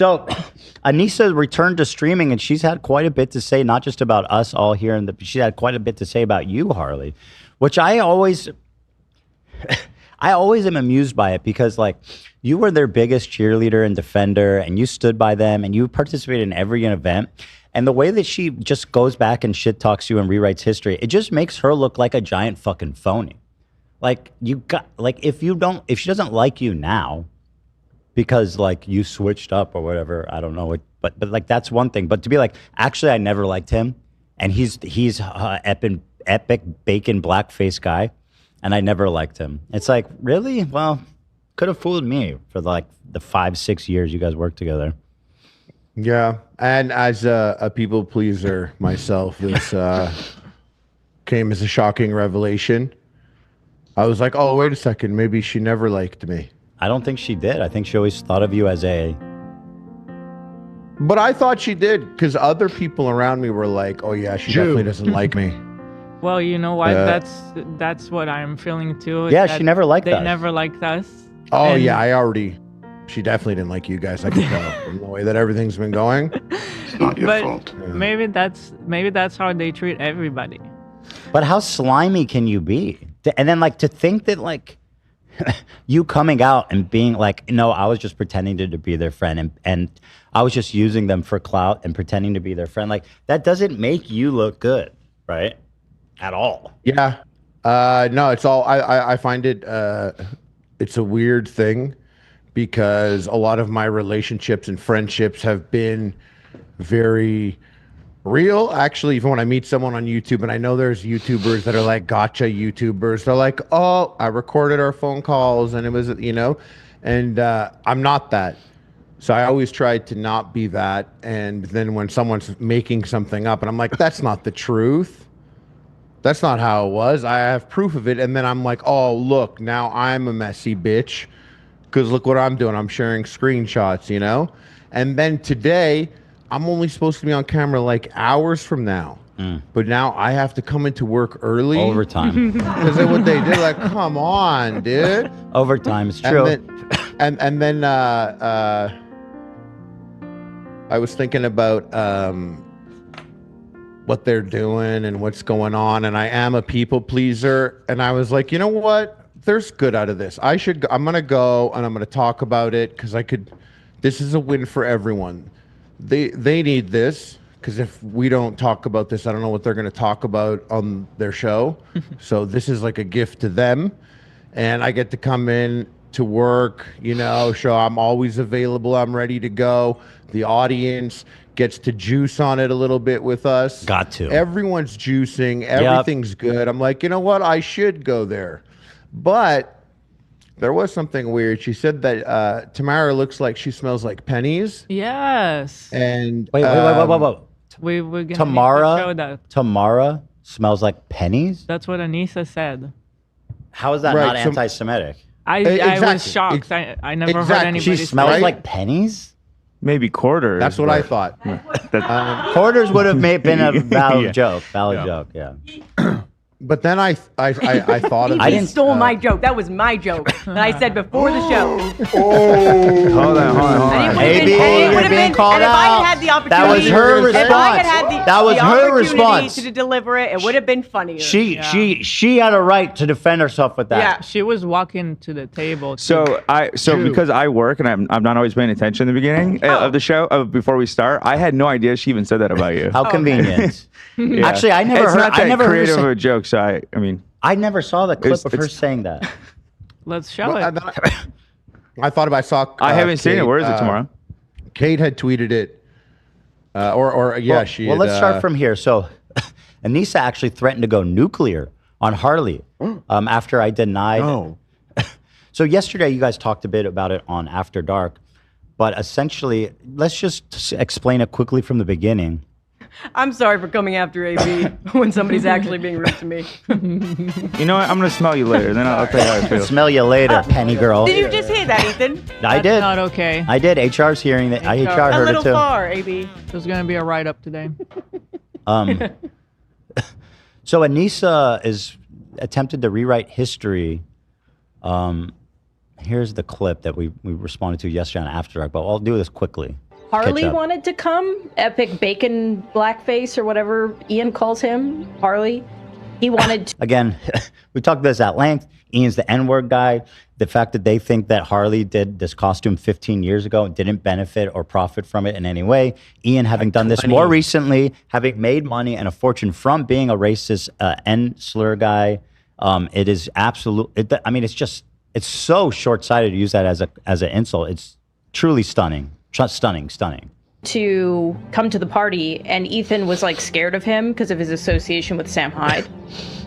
So Anissa returned to streaming, and she's had quite a bit to say, not just about us all here, she's had quite a bit to say about you, Harley, which I always am amused by it because, like, you were their biggest cheerleader and defender, and you stood by them, and you participated in every event. And the way that she just goes back and shit talks you and rewrites history, it just makes her look like a giant fucking phony. Like, if she doesn't like you now, because like you switched up or whatever, I don't know, but like that's one thing. But to be like, actually, I never liked him, and he's epic bacon blackface guy, and I never liked him. It's like, really? Well, could have fooled me for like the 5-6 years you guys worked together. Yeah, and as a people pleaser myself, this came as a shocking revelation. I was like, oh, wait a second, maybe she never liked me. I don't think she did. I think she always thought of you as a... But I thought she did, because other people around me were like, oh yeah, she definitely doesn't like me. Well, you know what? That's what I'm feeling too. Yeah, she never liked us. They never liked us. Oh yeah, she definitely didn't like you guys. I can tell from the way that everything's been going. It's not your fault. Yeah. Maybe that's how they treat everybody. But how slimy can you be? And then like to think that like you coming out and being like, no, I was just pretending to be their friend and I was just using them for clout and pretending to be their friend. Like that doesn't make you look good, right? At all. Yeah. No, it's all, I find it, it's a weird thing because a lot of my relationships and friendships have been very real. Actually, even when I meet someone on YouTube, and I know there's YouTubers that are like gotcha YouTubers, they're like, oh, I recorded our phone calls and it was, and I'm not that. So I always tried to not be that. And then when someone's making something up and I'm like, that's not the truth. That's not how it was. I have proof of it. And then I'm like, oh, look, now I'm a messy bitch because look what I'm doing. I'm sharing screenshots, And then today, I'm only supposed to be on camera like hours from now. But now I have to come into work early. Overtime. Because of what they did. Like, come on, dude. Overtime is true. And then I was thinking about what they're doing and what's going on. And I am a people pleaser. And I was like, you know what? There's good out of this. I'm going to go and I'm going to talk about it because this is a win for everyone. They need this because if we don't talk about this, I don't know what they're going to talk about on their show. So this is like a gift to them. And I get to come in to work, show I'm always available. I'm ready to go. The audience gets to juice on it a little bit with us. Got to. Everyone's juicing. Everything's good. I'm like, you know what? I should go there. But there was something weird. She said that Tamara looks like she smells like pennies. Yes. And wait. We're gonna show that. Tamara smells like pennies? That's what Anissa said. How is that not anti-Semitic? I was shocked. I never heard anybody She smells like pennies? Maybe quarters. That's what I thought. Quarters would have been a valid joke. Valid joke, yeah. But then I thought of it. He stole my joke. That was my joke that I said before the show. Hold on. Maybe you're being called out. Had the opportunity, that was her response. If I had had that was her response to deliver it, it would have been funnier. She had a right to defend herself with that. Yeah, she was walking to the table. So because I work and I'm not always paying attention in the beginning of the show before we start, I had no idea she even said that about you. How convenient. Yeah. Actually, I never it's heard. Not that I never creative heard of a joke. So I mean, I never saw the clip of her saying that. Let's show it. I thought I saw. I haven't seen it. Where is it tomorrow? Kate had tweeted it. She. Well, let's start from here. So, Anissa actually threatened to go nuclear on Harley after I denied. No. So yesterday, you guys talked a bit about it on After Dark, but essentially, let's just explain it quickly from the beginning. I'm sorry for coming after AB when somebody's actually being rude to me. You know what? I'm gonna smell you later. Then I'll tell you how I feel. Smell you later, penny girl. Did you just hear that, Ethan? I did. That's not okay. I did. HR's hearing that. HR heard it too. A little far, AB. There's gonna be a write-up today. So Anissa is attempted to rewrite history. Here's the clip that we responded to yesterday on After Dark, but I'll do this quickly. Harley catch up. wanted to come. Epic bacon blackface or whatever Ian calls him. Harley. He wanted to. Again, we talked about this at length. Ian's the N-word guy. The fact that they think that Harley did this costume 15 years ago and didn't benefit or profit from it in any way. Ian, having done this more recently, having made money and a fortune from being a racist N-slur guy, it is absolute. I mean, it's so short-sighted to use that as an insult. It's truly stunning. Stunning. To come to the party, and Ethan was like scared of him because of his association with Sam Hyde.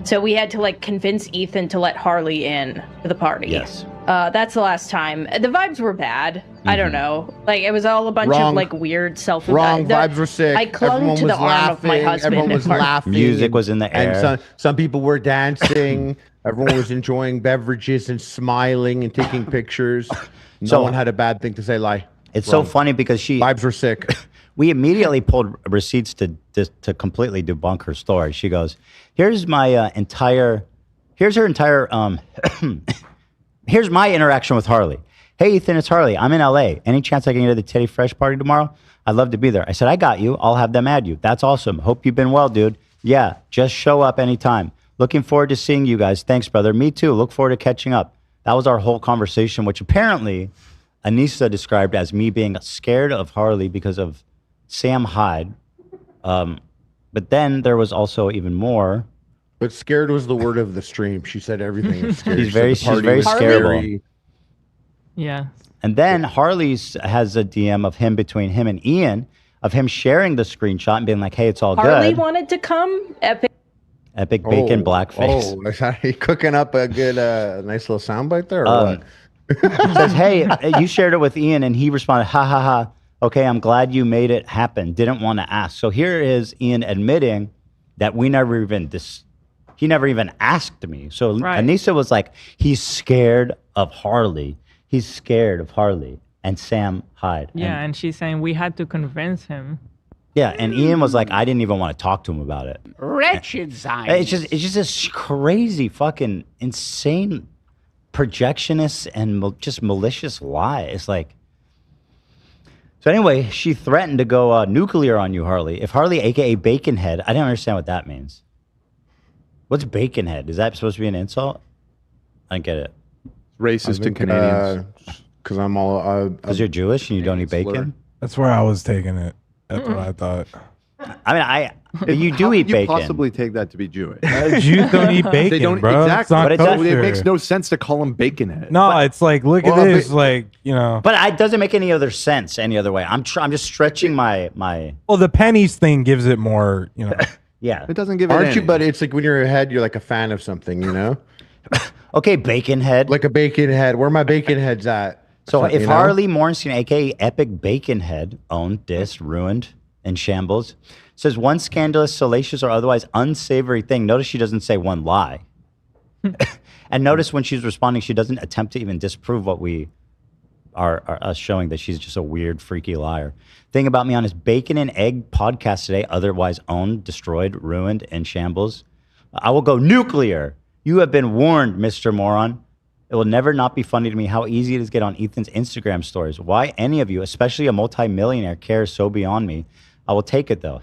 So we had to like convince Ethan to let Harley in to the party. Yes. That's the last time. The vibes were bad. I don't know. Like it was all a bunch of like weird self. Wrong. Vibes were sick. I clung Everyone to was the arm of my laughing. husband. Everyone was laughing. Music was in the air. And some people were dancing. Everyone was enjoying beverages and smiling and taking pictures. No one had a bad thing to say. Lie. It's so funny because vibes were sick. We immediately pulled receipts to completely debunk her story. She goes, "Here's my here's my interaction with Harley. Hey Ethan, it's Harley. I'm in LA. Any chance I can get to the Teddy Fresh party tomorrow? I'd love to be there." I said, "I got you. I'll have them add you. That's awesome. Hope you've been well, dude. Yeah, just show up anytime. Looking forward to seeing you guys. Thanks, brother. Me too. Look forward to catching up." That was our whole conversation, which apparently Anissa described as me being scared of Harley because of Sam Hyde. But then there was also even more. But scared was the word of the stream. She said everything was scary. She's very scareable. Yeah. And then Harley's has a DM of him between him and Ian, of him sharing the screenshot and being like, "Hey, it's all Harley good." wanted to come. Epic bacon blackface. Oh, are you cooking up a good, nice little soundbite there, or what? Says, "Hey, you shared it with Ian," and he responded, "Ha ha ha. Okay, I'm glad you made it happen. Didn't want to ask." So here is Ian admitting that he never even asked me. So Anissa was like, he's scared of Harley. He's scared of Harley and Sam Hyde. Yeah, and she's saying we had to convince him. Yeah, and Ian was like, I didn't even want to talk to him about it. Wretched Zion. It's just this crazy, fucking insane projectionist and just malicious lie. It's like. So anyway, she threatened to go nuclear on you, Harley. If Harley, aka Baconhead, I don't understand what that means. What's Baconhead? Is that supposed to be an insult? I don't get it. Racist to Canadians. Because I'm all. Because you're Jewish and you don't eat bacon? That's where I was taking it. That's what I thought. I mean, you do eat bacon. How possibly take that to be Jewish? Jews don't eat bacon, They don't bro. exactly. It's not It kosher. makes no sense to call them Baconhead. No, it's like, look at this, like, you know. But it doesn't make any other sense any other way. I'm just stretching my. Well, the pennies thing gives it more, you know. Yeah. It doesn't give it. Aren't you? any. But it's like when you're ahead, you're like a fan of something, you know. Okay, Baconhead. Like a bacon head. Where my bacon heads at? So if you know? Harley Morrison, aka Epic Baconhead, owned, dissed, ruined, and shambles, says one scandalous, salacious, or otherwise unsavory thing, notice she doesn't say one lie. And notice when she's responding, she doesn't attempt to even disprove what we are us showing, that she's just a weird, freaky liar. Thing about me on his Bacon and Egg podcast today, otherwise owned, destroyed, ruined, and shambles. I will go nuclear. You have been warned, Mr. Moron. It will never not be funny to me how easy it is to get on Ethan's Instagram stories. Why any of you, especially a multimillionaire, cares so beyond me. I will take it though.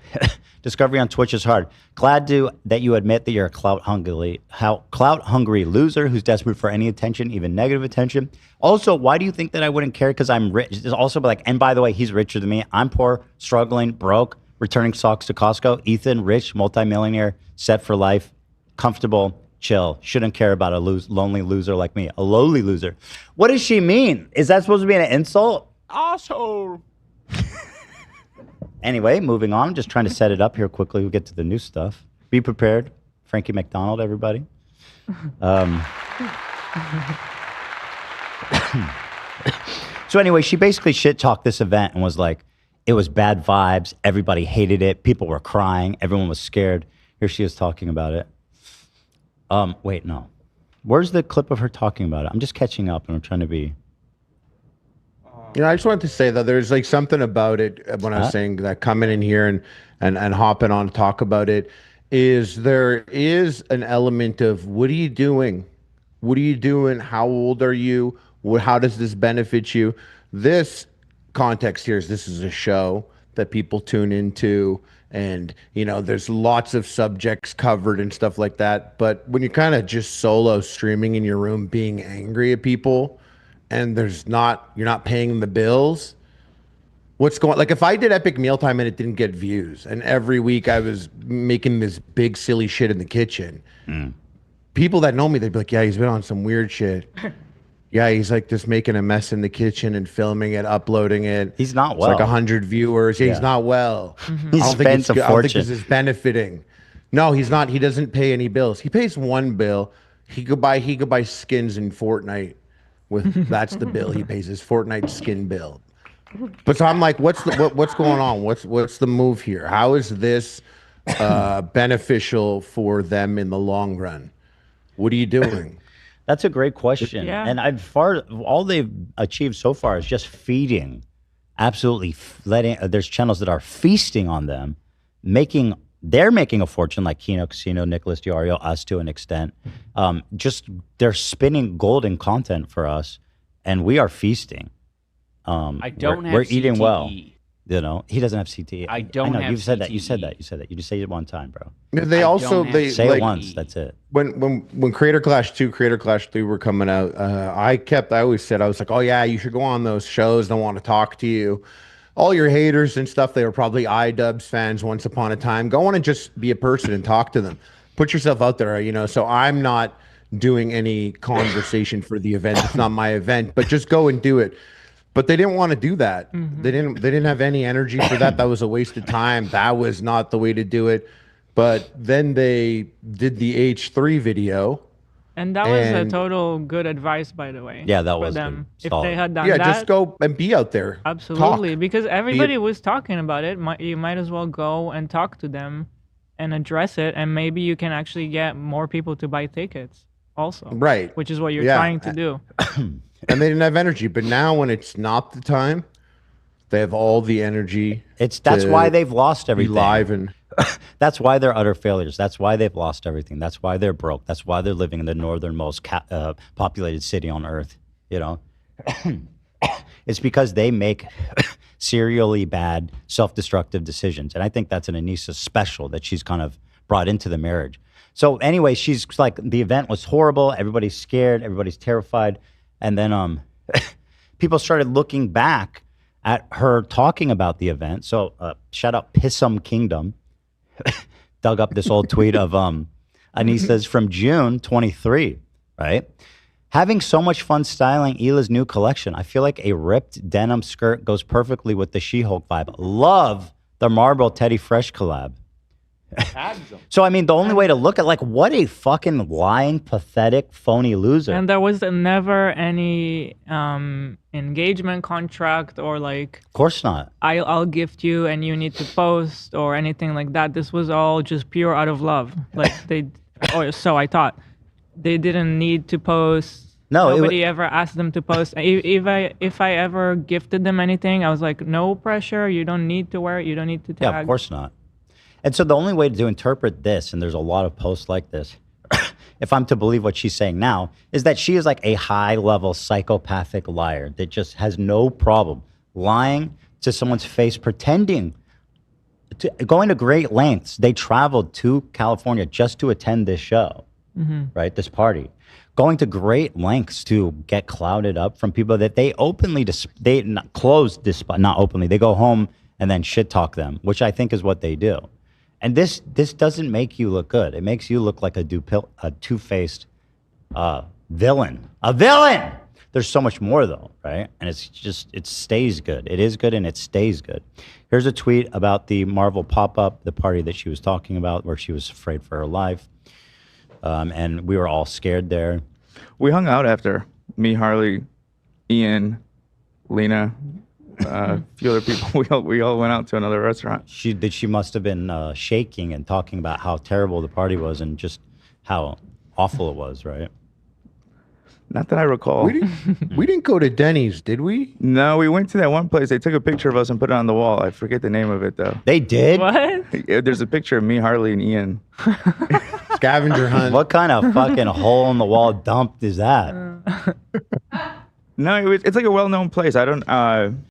Discovery on Twitch is hard. Glad that you admit that you're a clout hungry loser who's desperate for any attention, even negative attention. Also, why do you think that I wouldn't care? Because I'm rich. It's also like, and by the way, he's richer than me. I'm poor, struggling, broke, returning socks to Costco. Ethan, rich, multimillionaire, set for life, comfortable, chill. Shouldn't care about a lonely loser like me, a lowly loser. What does she mean? Is that supposed to be an insult? Asshole. Anyway, moving on. Just trying to set it up here quickly. We'll get to the new stuff. Be prepared. Frankie McDonald, everybody. So anyway, she basically shit-talked this event and was like, it was bad vibes. Everybody hated it. People were crying. Everyone was scared. Here she is talking about it. Wait, no. Where's the clip of her talking about it? I'm just catching up and I'm trying to be... You know, I just wanted to say that there's like something about it when I was saying that coming in here and hopping on to talk about it is there is an element of what are you doing? What are you doing? How old are you? How does this benefit you? This context here is this is a show that people tune into, and there's lots of subjects covered and stuff like that. But when you're kind of just solo streaming in your room being angry at people, and you're not paying the bills, like if I did Epic Mealtime and it didn't get views, and every week I was making this big silly shit in the kitchen, people that know me, they'd be like, yeah, he's been on some weird shit. Yeah, he's like just making a mess in the kitchen and filming it, uploading it. He's not well. It's like 100 viewers. Yeah, he's not well. He spends a fortune. I don't think this is benefiting. No, he's not. He doesn't pay any bills. He pays one bill. He could buy skins in Fortnite. That's the bill he pays, his Fortnite skin bill. But so I'm like, what's going on? What's the move here? How is this beneficial for them in the long run? What are you doing? That's a great question. Yeah. And all they've achieved so far is just feeding, absolutely letting, there's channels that are feasting on them, they're making a fortune, like Kino Casino, Nicholas Diario, us to an extent. They're spinning golden content for us, and we are feasting. We're eating well. He doesn't have CTE. I don't have you've said CTE. that. You said that. You just say it one time, bro. They say like, it once. That's it. When Creator Clash 2, Creator Clash 3 were coming out, I always said, I was like, oh yeah, you should go on those shows. They want to talk to you. All your haters and stuff, they were probably iDubbbz fans once upon a time. Go on and just be a person and talk to them. Put yourself out there, So I'm not doing any conversation for the event. It's not my event, but just go and do it. But they didn't want to do that. Mm-hmm. They didn't have any energy for that. That was a waste of time. That was not the way to do it. But then they did the H3 video. And that was a total good advice, by the way. Yeah, that was them. If solid. they had done that. Yeah, just go and be out there. Absolutely. Because everybody was talking about it. You might as well go and talk to them and address it. And maybe you can actually get more people to buy tickets also. Right. Which is what you're trying to do. And they didn't have energy. But now when it's not the time, they have all the energy. That's why they've lost everything. Live and that's why they're utter failures. That's why they've lost everything. That's why they're broke. That's why they're living in the northernmost populated city on earth. It's because they make serially bad, self-destructive decisions. And I think that's an Anissa special that she's kind of brought into the marriage. So anyway, she's like, the event was horrible. Everybody's scared. Everybody's terrified. And then people started looking back at her talking about the event. So shout out Pissum Kingdom. Dug up this old tweet of Anissa's from June 23, right? Having so much fun styling Hila's new collection. I feel like a ripped denim skirt goes perfectly with the She-Hulk vibe. Love the Marlboro Teddy Fresh collab. So, I mean, the only way to look at, like, what a fucking lying, pathetic, phony loser. And there was never any engagement contract or, like... Of course not. I'll gift you and you need to post or anything like that. This was all just pure out of love. Like, or so I thought. They didn't need to post. No, nobody ever asked them to post. If I ever gifted them anything, I was like, no pressure. You don't need to wear it. You don't need to tag. Yeah, of course not. And so the only way to interpret this, and there's a lot of posts like this, if I'm to believe what she's saying now, is that she is like a high-level psychopathic liar that just has no problem lying to someone's face, pretending, going to great lengths. They traveled to California just to attend this show, right, this party. Going to great lengths to get clouded up from people that they openly, they go home and then shit talk them, which I think is what they do. And this doesn't make you look good. It makes you look like a two-faced villain. A villain! There's so much more, though, right? And it stays good. It is good and it stays good. Here's a tweet about the Marvel pop-up, the party that she was talking about, where she was afraid for her life. And we were all scared there. We hung out after. Me, Harley, Ian, Lena, a few other people. We all went out to another restaurant. She must have been shaking and talking about how terrible the party was and just how awful it was, right? Not that I recall. We didn't go to Denny's, did we? No, we went to that one place. They took a picture of us and put it on the wall. I forget the name of it, though. They did? What? There's a picture of me, Harley, and Ian. Scavenger hunt. What kind of fucking hole in the wall dump is that? No, it's like a well-known place. I don't.